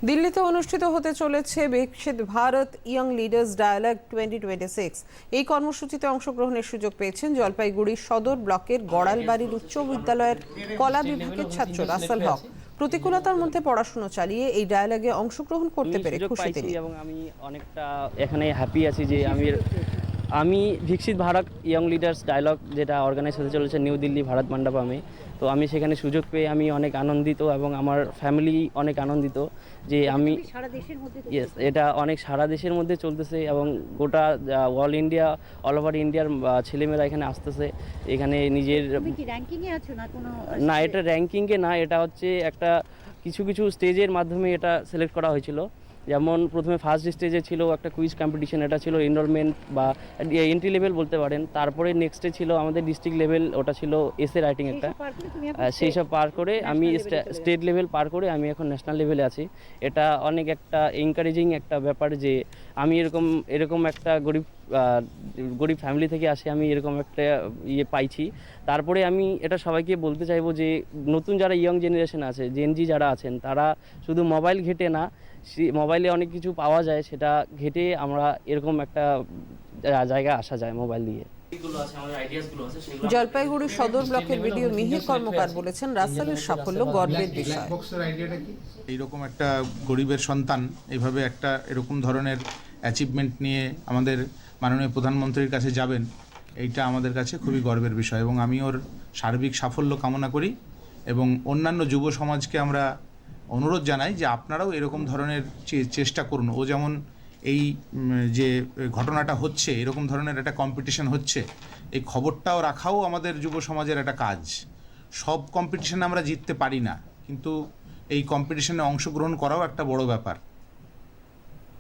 দিল্লিতে অনুষ্ঠিত হতে চলেছে বিকশিত ভারত ইয়ং লিডার্স ডায়ালগ 2026। এই কর্মসূচিতে অংশগ্রহণের সুযোগ পেয়েছেন জলপাইগুড়ি সদর ব্লকের গড়ালবাড়ির উচ্চ বিদ্যালয়ের কলা বিভাগের ছাত্র রাসেল হক। প্রতিকূলতার মধ্যে পড়াশোনা চালিয়ে এই ডায়ালগে অংশগ্রহণ করতে পেরে খুশি তিনি। এবং আমি অনেকটা এখানে হ্যাপি আছি যে আমি বিকশিত ভারত ইয়ং লিডার্স ডায়ালগ যেটা অর্গানাইজ হতে চলেছে নিউ দিল্লি ভারত মণ্ডপমে। তো আমি সেখানে সুযোগ পেয়ে আমি অনেক আনন্দিত এবং আমার ফ্যামিলি অনেক আনন্দিত যে আমি এটা অনেক সারা দেশের মধ্যে চলতেছে এবং গোটা অল ওভার ইন্ডিয়ার ছেলেমেয়েরা এখানে আসতেছে। এখানে নিজের না, এটা র্যাঙ্কিংয়ে না, এটা হচ্ছে একটা কিছু কিছু স্টেজের মাধ্যমে এটা সিলেক্ট করা হয়েছিল। যেমন প্রথমে ফার্স্ট স্টেজে ছিল একটা কুইজ কম্পিটিশন, এটা ছিল এনরোলমেন্ট বা এন্ট্রি লেভেল বলতে পারেন। তারপরে নেক্সটে ছিল আমাদের ডিস্ট্রিক্ট লেভেল, ওটা ছিল এসে রাইটিং একটা। সেই সব পার করে আমি স্টেট লেভেল পার করে আমি এখন ন্যাশনাল লেভেলে আছি। এটা অনেক একটা এনকারেজিং একটা ব্যাপার যে আমি এরকম একটা গরিব ফ্যামিলি থেকে আসি, আমি এরকম একটা পাইছি। তারপরে আমি এটা সবাইকে বলতে চাইবো যে নতুন যারা ইয়ং জেনারেশন আছে, জেনজি যারা আছেন, তারা শুধু মোবাইল ঘেটে না, মোবাইলে অনেক কিছু পাওয়া যায়, সেটা ঘেটে আমরা এরকম একটা জায়গায় আসা যায় মোবাইল দিয়ে। জলপাইগুড়ি সদর ব্লকের বিডিও মিহির কর্মকার বলেছেন রাসেলের সাফল্য গর্বের বিষয়। এইরকম একটা গরিবের সন্তান এইভাবে একটা এরকম ধরনের অ্যাচিভমেন্ট নিয়ে আমাদের মাননীয় প্রধানমন্ত্রীর কাছে যাবেন, এইটা আমাদের কাছে খুবই গর্বের বিষয় এবং আমি ওর সার্বিক সাফল্য কামনা করি এবং অন্যান্য যুব সমাজকে আমরা অনুরোধ জানাই যে আপনারাও এরকম ধরনের চেষ্টা করুন। ও যেমন এই যে ঘটনাটা হচ্ছে, এরকম ধরনের একটা কম্পিটিশন হচ্ছে, এই খবরটাও রাখাও আমাদের যুব সমাজের একটা কাজ। সব কম্পিটিশনে আমরা জিততে পারি না, কিন্তু এই কম্পিটিশনে অংশগ্রহণ করাও একটা বড় ব্যাপার।